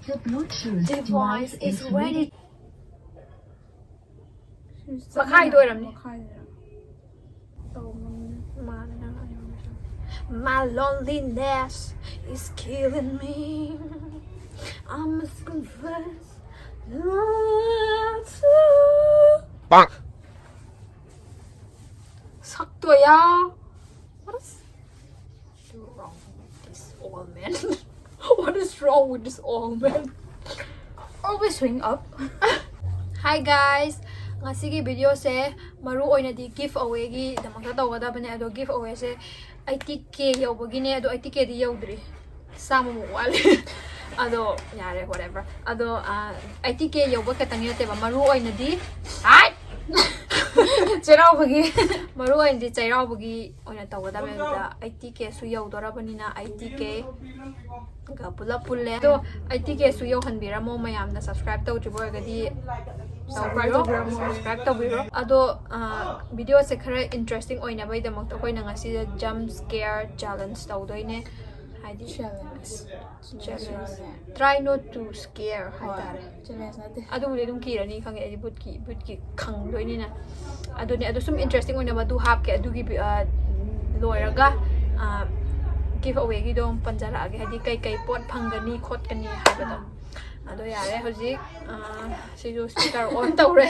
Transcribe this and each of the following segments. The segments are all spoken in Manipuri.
The Bluetooth device is ready. Makai đôi làm đi. My loneliness is killing me. I must confess. 빵. 석도야. What is wrong with this old man? What is wrong with this old man? Always swing up. Hi guys. Ngasigi video se maru oina di giveaway gi damakta tawgadabane ado giveaway se 80k yawbagine ado 80k di yawdri samu wale ado yare whatever ado 80k yawba katangi te ba maru oina di ai Cheiraoba maru oina di Cheiraoba oina tawgadabane da 80k su yawdorabani 80k ga pula pulle ado 80k su yawhanbiramo mayamna subscribe tawdribo gadi subscribe to biro ado video se khara interesting oina bai da mak koi na ngasi jump scare challenge tawdoine haidi challenge try not to scare haidare challenge nate adu le dum kirani khange adi but ki khang doini na adu ne adu sum interesting oina ba du hap ke adu gi loiraga give away gi dom panjara age hadi kai pot phangani khot kani habada ado yare hoji sijo speaker on tawre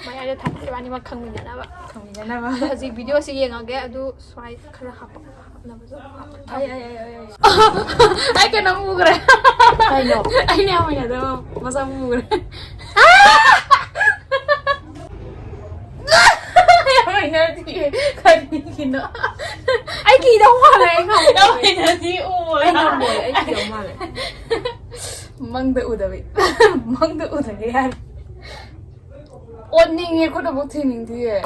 maya de thak bani ma khangmina ba hoji video se yengage adu swai khara hap na ba ai cái nó ngu rồi ai no ai nè mày đâu mà sao ngu rồi mày nói gì cái gì nữa ai kỳ đâu mà lại không đâu mày nói gì u ai không rồi ai kỳ đâu mà lại mang tự udah vậy mang tự udah cái gì 언니 이게 그거 못 했는 뒤에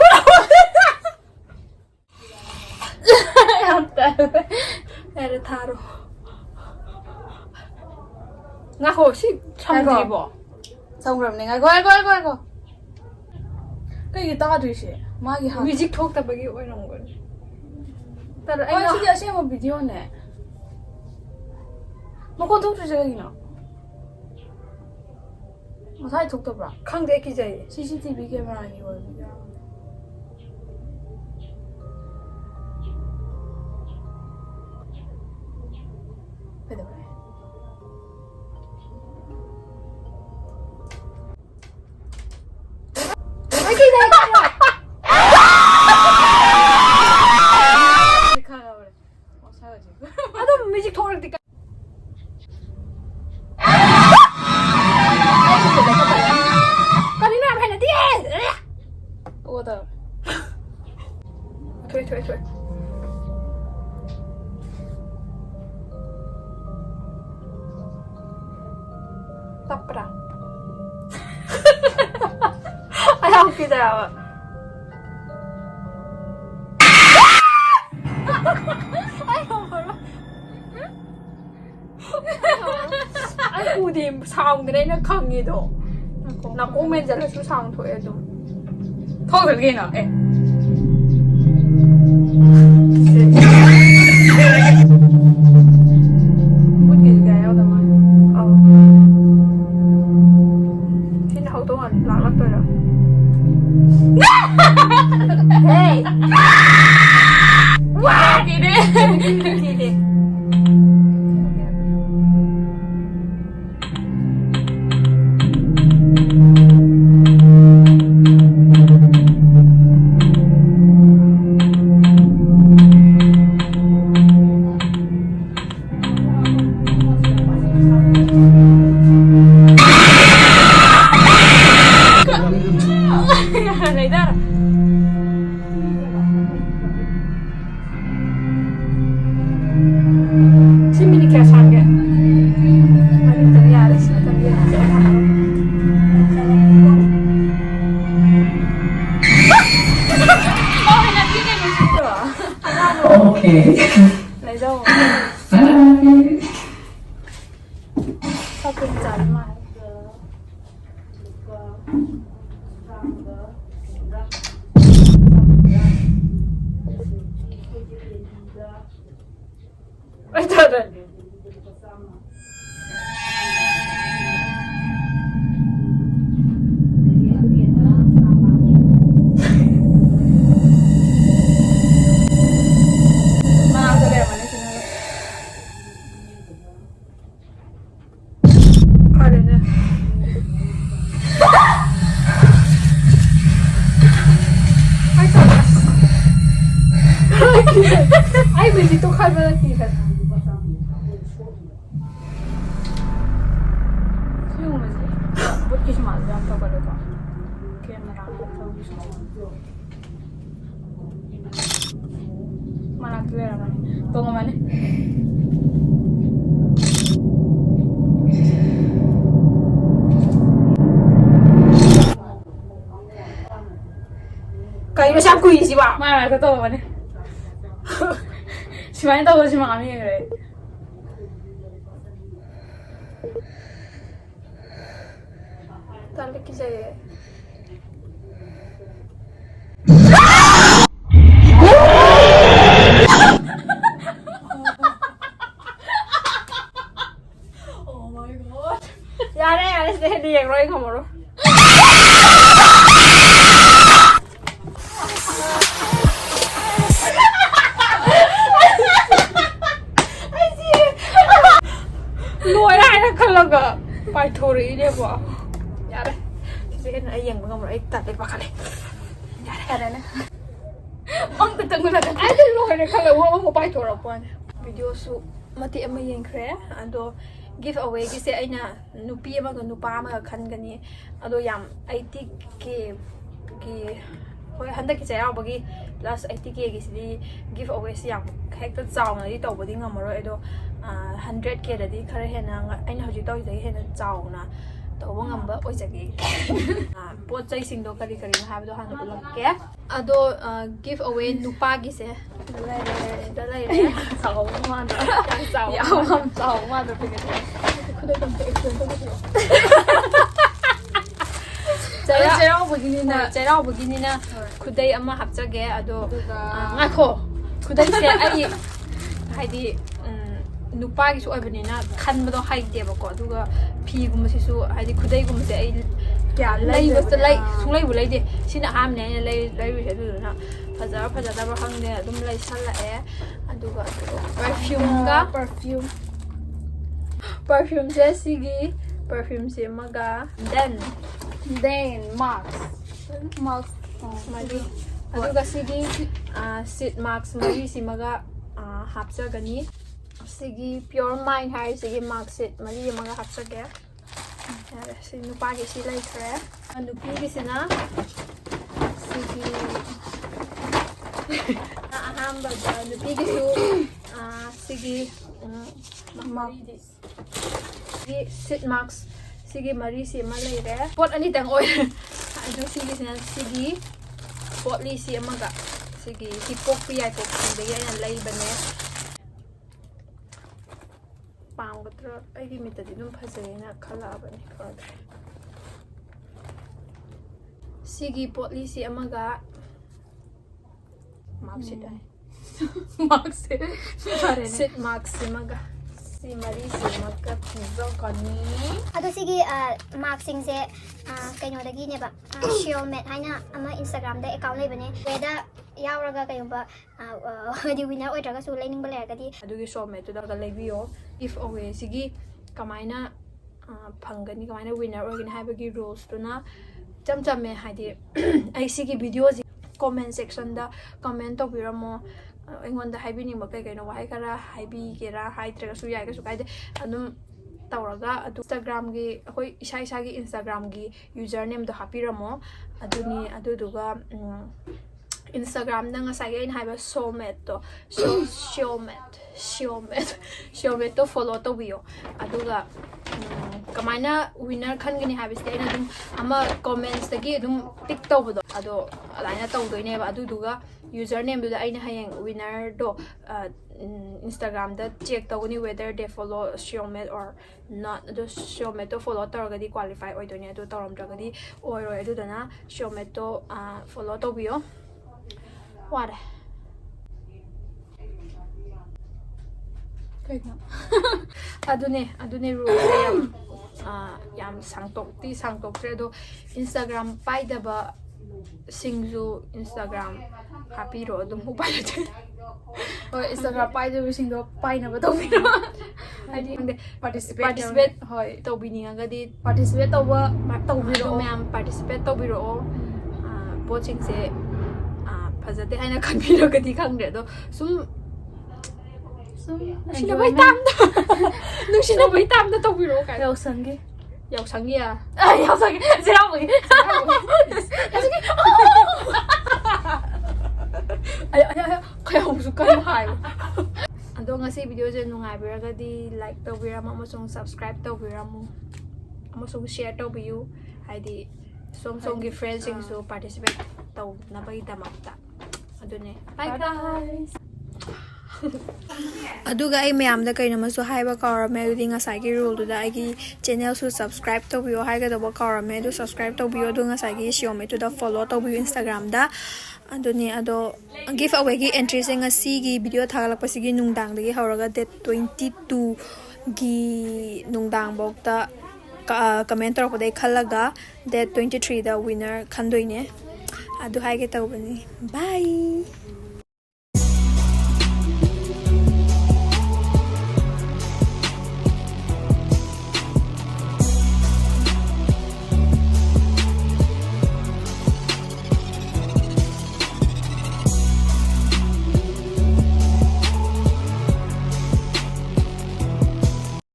Ere taro. Nga hoshi chamdi bo. xong rồi này coi cái gì to rồi chị má gì hả Music talk ta bagi oi nong gon. Tara ôi ai chị xem một video này mà con thuốc rồi cái gì nào mà sao thuốc được à khang de ki jai. CCTV camera này rồi bây giờ Ai ki jai ka. Ado music talk ti ka. Kanina phai na ti. ủa tao Thôi. Tapra. Ai không kia nào. Ai không rồi. Ai u đi sang cái đấy nó khăng gì đó. Nó cũng men giờ là chú sang thôi đó. thuốc được gì nào ê bút gì cái đâu mà Thì nó hậu tố hẳn lạc lắc tôi rồi. Hey! wow gì đấy Gì đi? này ra Simili che sangue. Ma l'italiano si Okay. lấy đâu Bye. sao kinh chắn mà Ôi trời ơi. ꯍꯥꯏꯕꯗ ꯀꯤꯈ꯭ꯔꯦ ꯁꯤꯒꯨꯝꯕꯁꯦ ꯕꯨꯠꯀꯤꯁꯨ ꯃꯥꯜꯂꯦ ꯌꯥꯝ ꯇꯧꯒꯜꯂꯦꯀꯣ ꯀꯦꯃꯦꯔꯥ ꯇꯧꯕꯤꯁꯨ ꯃꯅꯥꯛꯇ ꯂꯩꯔꯝꯃꯅꯤ ꯇꯣꯡꯉꯝꯃꯅꯤ ꯀꯩꯅꯣ ꯌꯥꯝ ꯀꯨꯏꯔꯤꯁꯤꯕ ꯃꯅꯥꯛꯇ ꯇꯧꯉꯝꯃꯅꯤ ꯁꯨꯃꯥꯏꯅ ꯇꯧꯕꯁꯤ ꯃꯥꯝ ꯌꯦꯡꯈ꯭ꯔꯦ ꯇꯜꯂꯦ ꯀꯤꯖꯩꯌꯦ ꯌꯥꯔꯦ ꯌꯥꯔꯦ ꯁꯤꯗ ꯍꯦꯟꯅ ꯌꯦꯡꯉꯔꯣꯏ ꯑꯩ ꯉꯝꯃꯔꯣꯏ ꯂꯣꯏꯔꯦ ꯍꯥꯏꯅ ꯈꯜꯂꯒ ꯄꯥꯏꯊꯣꯔꯛꯏꯅꯦꯕꯣ ꯌꯥꯔꯦ ꯁꯤꯗ ꯍꯦꯟꯅ ꯑꯩ ꯌꯦꯡꯕ ꯉꯝꯃꯔꯣꯏ ꯑꯩ ꯇꯜꯂꯦ ꯄꯥꯈꯠꯂꯦ ꯌꯥꯔꯦ ꯌꯥꯔꯦꯅꯦ ꯑꯝꯇ ꯆꯪꯉꯨꯔꯒ ꯑꯩꯗꯤ ꯂꯣꯏꯔꯦ ꯈꯜꯂꯒ ꯑꯃꯨꯛ ꯄꯥꯏꯊꯣꯔꯛꯄꯅꯦ ꯚꯤꯗꯤꯑꯣꯁꯨ ꯃꯇꯦꯛ ꯑꯃ ꯌꯦꯡꯈ꯭ꯔꯦ ꯑꯗꯣ ꯒꯤꯐ ꯑꯋꯦꯒꯤꯁꯦ ꯑꯩꯅ ꯅꯨꯄꯤ ꯑꯃꯒ ꯅꯨꯄꯥ ꯑꯃꯒ ꯈꯟꯒꯅꯤ ꯑꯗꯣ ꯌꯥꯝ 80K ꯍꯣꯏ ꯍꯟꯗꯛꯀꯤ ꯆꯩꯔꯥꯎꯕꯒꯤ ꯄ꯭ꯂꯁ 80Kꯒꯤꯁꯤꯗꯤ ꯒꯤꯐ ꯑꯋꯦꯁꯤ ꯌꯥꯝ ꯍꯦꯛꯇ ꯆꯥꯎꯅꯗꯤ ꯇꯧꯕꯗꯤ ꯉꯝꯃꯔꯣই ꯑꯗꯣ 100Kꯗꯗꯤ ꯈꯔ ꯍꯦꯟꯅ ꯑꯩꯅ ꯍꯧꯖꯤꯛ ꯇꯧꯔꯤꯗꯒꯤ ꯍꯦꯟꯅ ꯆꯥꯎꯅ ꯇꯧꯕ ꯉꯝꯕ ꯑꯣꯏꯖꯒꯦ ꯄꯣꯠ ꯆꯩꯁꯤꯡꯗꯣ ꯀꯔꯤ ꯀꯔꯤꯅꯣ ꯍꯥꯏꯕꯗꯣ ꯍꯥꯟꯅ ꯎꯠꯂꯛꯀꯦ ꯑꯗꯣ ꯒꯤꯐ ꯑꯋꯦ ꯅꯨꯄꯥꯒꯤꯁꯦ ꯁꯤꯗ ꯂꯩꯔꯦ ꯆꯥꯎꯕ ꯃꯥꯟꯗ꯭ꯔꯥ ꯌꯥꯝ ꯆꯥꯎꯕ ꯌꯥꯝ ꯆꯥꯎꯕ ꯃꯥꯟꯗ꯭ꯔꯥ ꯄꯤꯒꯠꯇꯦ ꯆꯩꯔꯥꯎꯕꯒꯤꯅꯤꯅ ꯈꯨꯗꯩ ꯑꯃ ꯍꯥꯞꯆꯒꯦ ꯑꯗꯣ ꯑꯗꯨꯒ ꯉꯥꯏꯈꯣ ꯈꯨꯗꯩꯁꯦ ꯑꯩ ꯍꯥꯏꯗꯤ ꯅꯨꯄꯥꯒꯤꯁꯨ ꯑꯣꯏꯕꯅꯤꯅ ꯈꯟꯕꯗꯣ ꯍꯩꯇꯦꯕꯀꯣ ꯑꯗꯨꯒ ꯐꯤꯒꯨꯝꯕꯁꯤꯁꯨ ꯍꯥꯏꯗꯤ ꯈꯨꯗꯩꯒꯨꯝꯕꯁꯦ ꯑꯩ ꯂꯩꯕꯁꯨ ꯁꯨꯡꯂꯩꯕꯨ ꯂꯩꯇꯦ ꯁꯤꯅ ꯑꯍꯥꯟꯕꯅꯦ ꯑꯩꯅ ꯂꯩꯔꯨꯁꯦ ꯑꯗꯨꯗꯨꯅ ꯐꯖꯕ ꯐꯖꯗꯕ ꯈꯪꯗꯦ ꯑꯗꯨꯝ ꯂꯩꯁꯜꯂꯛꯑꯦ ꯑꯗꯨꯒ ꯄꯔꯐ꯭ꯌꯨꯝꯒ ꯄꯔꯐ꯭ꯌꯨꯝꯁꯦ ꯁꯤꯒꯤ ꯄꯔꯐ꯭ꯌꯨꯝꯁꯦ ꯑꯃꯒ then marks ꯃꯔꯤ ꯑꯗꯨꯒ ꯁꯤꯒꯤ ꯁꯤꯠ ꯃꯥꯛꯁ ꯃꯔꯤꯁꯤꯃꯒ ꯍꯥꯞꯆꯒꯅꯤ ꯁꯤꯒꯤ ꯄꯤꯌꯣꯔ ꯃꯥꯏꯟ ꯍꯥꯏꯔꯤꯁꯤꯒꯤ ꯃꯥꯛ ꯁꯤꯠ ꯃꯔꯤ ꯑꯃꯒ ꯍꯥꯞꯆꯒꯦ ꯌꯥꯔꯦ ꯁꯤ ꯅꯨꯄꯥꯒꯤ ꯁꯤ ꯂꯩꯈ꯭ꯔꯦ ꯅꯨꯄꯤꯒꯤꯁꯤꯅ ꯁꯤꯒꯤ ꯑꯍꯥꯟꯕꯗ ꯅꯨꯄꯤꯒꯤꯁꯨ ꯁꯤꯒꯤ ꯁꯤꯠ ꯃꯥꯛꯁ ꯁꯤꯒꯤ ꯃꯔꯤꯁꯤ ꯑꯃ ꯂꯩꯔꯦ ꯄꯣꯠ ꯑꯅꯤꯇꯪ ꯑꯣꯏꯔꯦ ꯑꯗꯨ ꯁꯤꯒꯤꯁꯤꯅ ꯁꯤꯒꯤ ꯄꯣꯠꯂꯤꯁꯤ ꯑꯃꯒ ꯁꯤꯒꯤ ꯄꯣꯛꯄꯤ ꯌꯥꯏꯄꯣꯛꯄꯤꯗꯒꯤ ꯑꯩꯅ ꯂꯩꯕꯅꯦ ꯄꯥꯝꯒꯗ꯭ꯔꯥ ꯑꯩꯒꯤ ꯃꯤꯠꯇꯗꯤ ꯑꯗꯨꯝ ꯐꯖꯩꯅ ꯈꯜꯂꯛꯑꯕꯅꯤ ꯈꯪꯗ꯭ꯔꯦ ꯁꯤꯒꯤ ꯄꯣꯠꯂꯤꯁꯤ ꯑꯃꯒ ꯁꯤꯠ ꯃꯥꯛꯁ ꯑꯃꯒ ꯁꯤ ꯃꯔꯤꯁꯤꯃꯒ ꯄꯤꯖꯒꯅꯤ ꯑꯗꯣ ꯁꯤꯒꯤ ꯃꯥꯔꯛꯁꯤꯡꯁꯦ ꯀꯩꯅꯣꯗꯒꯤꯅꯦꯕ ꯁꯤꯌꯣꯃꯦꯠ ꯍꯥꯏꯅ ꯑꯃ ꯏꯟꯁꯇꯥꯒ꯭ꯔꯥꯝꯗ ꯑꯦꯀꯥꯎꯟ ꯂꯩꯕꯅꯦ ꯋꯦꯗ ꯌꯥꯎꯔꯒ ꯀꯩꯒꯨꯝꯕ ꯍꯥꯏꯗꯤ ꯋꯤꯅꯔ ꯑꯣꯏꯗ꯭ꯔꯒꯁꯨ ꯂꯩꯅꯤꯡꯕ ꯂꯩꯔꯒꯗꯤ ꯑꯗꯨꯒꯤ ꯁꯣꯃꯦꯠꯇꯨꯗ ꯂꯩꯕꯤꯌꯣ ꯒꯤꯐ ꯑꯋꯦꯁꯤꯒꯤ ꯀꯃꯥꯏꯅ ꯐꯪꯒꯅꯤ ꯀꯃꯥꯏꯅ ꯋꯤꯅꯔ ꯑꯣꯏꯒꯅꯤ ꯍꯥꯏꯕꯒꯤ ꯔꯨꯜꯁꯇꯨꯅ ꯏꯆꯝ ꯆꯝꯃꯦ ꯍꯥꯏꯗꯤ ꯑꯩ ꯁꯤꯒꯤ ꯚꯤꯗꯤꯑꯣꯁꯤ ꯀꯣꯃꯦꯟ ꯁꯦꯛꯁꯟꯗ ꯀꯣꯃꯦꯟ ꯇꯧꯕꯤꯔꯝꯃꯣ ꯑꯩꯉꯣꯟꯗ ꯍꯥꯏꯕꯤꯅꯤꯡꯕ ꯀꯩꯅꯣ ꯋꯥꯍꯩ ꯈꯔ ꯍꯥꯏꯕꯤꯒꯦꯔꯥ ꯍꯥꯏꯗ꯭ꯔꯒꯁꯨ ꯌꯥꯏ ꯀꯩꯁꯨ ꯀꯥꯏꯗꯦ ꯑꯗꯨꯝ ꯇꯧꯔꯒ ꯑꯗꯨ ꯏꯟꯁꯇꯥꯒ꯭ꯔꯥꯝꯒꯤ ꯑꯩꯈꯣꯏ ꯏꯁꯥꯒꯤ ꯏꯟꯁꯇꯥꯒ꯭ꯔꯥꯝꯒꯤ ꯌꯨꯖꯔ ꯅꯦꯝꯗꯣ ꯍꯥꯞꯄꯤꯔꯝꯃꯣ ꯑꯗꯨꯅꯤ ꯑꯗꯨꯗꯨꯒ ꯏꯟꯁꯇꯥꯒ꯭ꯔꯥꯝꯗ ꯉꯁꯥꯏꯒꯤ ꯑꯩꯅ ꯍꯥꯏꯕ ꯁꯤꯌꯣꯃꯦꯠꯇꯣ ꯐꯣꯂꯣ ꯇꯧꯕꯤꯌꯣ ꯑꯗꯨꯒ ꯀꯃꯥꯏꯅ ꯋꯤꯟꯅꯔ ꯈꯟꯒꯅꯤ ꯍꯥꯏꯕꯁꯤꯗꯤ ꯑꯩꯅ ꯑꯗꯨꯝ ꯑꯃ ꯀꯣꯃꯦꯟꯠꯁꯇꯒꯤ ꯑꯗꯨꯝ ꯇꯤꯛ ꯇꯧꯕꯗꯣ ꯑꯗꯣ ꯑꯗꯨꯃꯥꯏꯅ ꯇꯧꯗꯣꯏꯅꯦꯕ ꯑꯗꯨꯗꯨꯒ ꯌꯨꯖꯔ ꯅꯦꯝꯗꯨꯗ ꯑꯩꯅ ꯍꯌꯦꯡ ꯋꯤꯟꯅꯔꯗꯣ ꯏꯟꯁꯇꯥꯒ꯭ꯔꯥꯝꯗ ꯆꯦꯛ ꯇꯧꯒꯅꯤ ꯋꯦꯗꯔ ꯗꯦ ꯐꯣꯂꯣ ꯁꯤꯌꯣꯃꯦꯠ ꯑꯣꯔ ꯅꯣꯠ ꯑꯗꯣ ꯁꯤꯌꯣꯃꯦꯠꯇꯣ ꯐꯣꯂꯣ ꯇꯧꯔꯒꯗꯤ ꯀ꯭ꯋꯥꯂꯤꯐꯥꯏ ꯑꯣꯏꯗꯣꯏꯅꯦ ꯑꯗꯣ ꯇꯧꯔꯝꯗ꯭ꯔꯒꯗꯤ ꯑꯣꯏꯔꯣꯏ ꯑꯗꯨꯗꯨꯅ ꯁꯤꯌꯣꯃꯦꯠꯇꯣ ꯐꯣꯂꯣ ꯇꯧꯕꯤꯌꯣ ꯋꯥꯔꯦ ꯑꯗꯨꯅꯦ ꯔꯨꯜꯁꯦ ꯌꯥꯝ ꯁꯥꯡꯇꯣꯛꯇ꯭ꯔꯦ ꯑꯗꯣ ꯏꯟꯁꯇꯥꯒ꯭ꯔꯥꯝ ꯄꯥꯏꯗꯕ ꯁꯤꯡꯁꯨ ꯏꯟꯁꯇꯥꯒ꯭ꯔꯥꯝ ꯍꯥꯞꯄꯤꯔꯣ ꯑꯗꯨꯝ ꯎꯄꯥꯏ ꯂꯩꯇꯦ ꯍꯣꯏ ꯏꯟꯁꯇꯥꯒ꯭ꯔꯥꯝ पाइदबसिंदो पाइनबो तौबिरो ꯍꯥꯏꯗꯤ ꯄꯥꯔꯇꯤꯁꯤꯄꯦꯠ ꯍꯣꯏ ꯇꯧꯕꯤꯅꯤꯡꯉꯒꯗꯤ पार्टिसिपेट तौबो ꯇꯧꯕꯤꯔꯛꯑꯣ ꯃꯌꯥꯝ ꯄꯥꯔꯇꯤꯁꯤꯄꯦꯠ ꯇꯧꯕꯤꯔꯛꯑꯣ ꯄꯣꯠꯁꯤꯡꯁꯦ ꯐꯖꯗꯦ ꯍꯥꯏꯅ ꯈꯟꯕꯤꯔꯒꯗꯤ ꯈꯪꯗ꯭ꯔꯦ ꯑꯗꯣ ꯁꯨꯝ ꯅꯨꯡꯁꯤꯅꯕꯩ ꯇꯥꯝꯗ ꯅꯨꯡꯁꯤꯅꯕꯩ ꯇꯥꯝꯗ ꯇꯧꯕꯤꯔꯣ ꯀꯥꯏ ꯌꯥꯎꯁꯪꯒꯤ ꯌꯥꯎꯁꯪꯒꯤ ꯌꯥꯎꯁꯪꯒꯤ ꯆꯩꯔꯥꯎꯕꯒꯤ ꯀꯌꯥꯃꯨꯛꯁꯨ ꯀꯟꯅ ꯍꯥꯏꯕ ꯑꯗꯣ ꯉꯁꯤ ꯚꯤꯗꯤꯑꯣꯁꯦ ꯅꯨꯡꯉꯥꯏꯕꯤꯔꯒꯗꯤ ꯂꯥꯏꯛ ꯇꯧꯕꯤꯔꯝꯃꯣ ꯑꯃꯁꯨꯡ ꯁꯕꯁꯀ꯭ꯔꯥꯏꯕ ꯇꯧꯕꯤꯔꯝꯃꯣ ꯑꯃꯁꯨꯡ ꯁꯤꯌꯔ ꯇꯧꯕꯤꯌꯨ ꯍꯥꯏꯗꯤ ꯁꯣꯝꯒꯤ ꯐ꯭ꯔꯦꯟꯁꯤꯡꯁꯨ ꯄꯥꯔꯇꯤꯁꯤꯄꯦꯠ ꯇꯧꯅꯕꯒꯤꯗꯃꯛꯇ ꯑꯗꯨꯅꯦ ꯕꯥꯏ ꯒꯥꯏꯁ ꯑꯗꯨꯒ ꯑꯩ ꯃꯌꯥꯝꯗ ꯀꯩꯅꯣꯃꯁꯨ ꯍꯥꯏꯕ ꯀꯥꯎꯔꯝꯃꯦ ꯑꯗꯨꯗꯤ ꯉꯁꯥꯏꯒꯤ ꯔꯨꯜꯗꯨꯗ ꯑꯩꯒꯤ ꯆꯦꯅꯦꯜꯁꯨ ꯁꯕꯁꯀ꯭ꯔꯥꯏꯕ ꯇꯧꯕꯤꯌꯣ ꯍꯥꯏꯒꯗꯧꯕ ꯀꯥꯎꯔꯝꯃꯦ ꯑꯗꯨ ꯁꯕꯁꯀ꯭ꯔꯥꯏꯕ ꯇꯧꯕꯤꯌꯣ ꯑꯗꯨ ꯉꯁꯥꯏꯒꯤ ꯁꯤꯌꯣꯃꯦꯠꯇꯨꯗ ꯐꯣꯂꯣ ꯇꯧꯕꯤꯌꯨ ꯏꯟꯁꯇꯥꯒ꯭ꯔꯥꯝꯗ ꯑꯗꯨꯅꯤ ꯑꯗꯣ ꯒꯤꯐ ꯑꯋꯦꯒꯤ ꯑꯦꯟꯇ꯭ꯔꯤꯁꯦ ꯉꯁꯤꯒꯤ ꯚꯤꯗꯤꯑꯣ ꯊꯥꯒꯠꯂꯛꯄꯁꯤꯒꯤ ꯅꯨꯡꯗꯥꯡꯗꯒꯤ ꯍꯧꯔꯒ ꯗꯦꯠ 22ꯒꯤ ꯅꯨꯡꯗꯥꯡꯐꯥꯎꯇ ꯀꯃꯦꯟ ꯇꯧꯔꯛꯄꯗꯩ ꯈꯜꯂꯒ ꯗꯦꯠ 23ꯗ ꯋꯤꯟꯅꯔ ꯈꯟꯗꯣꯏꯅꯦ ꯑꯗꯨ ꯍꯥꯏꯒꯦ ꯇꯧꯕꯅꯤ ꯕꯥꯏ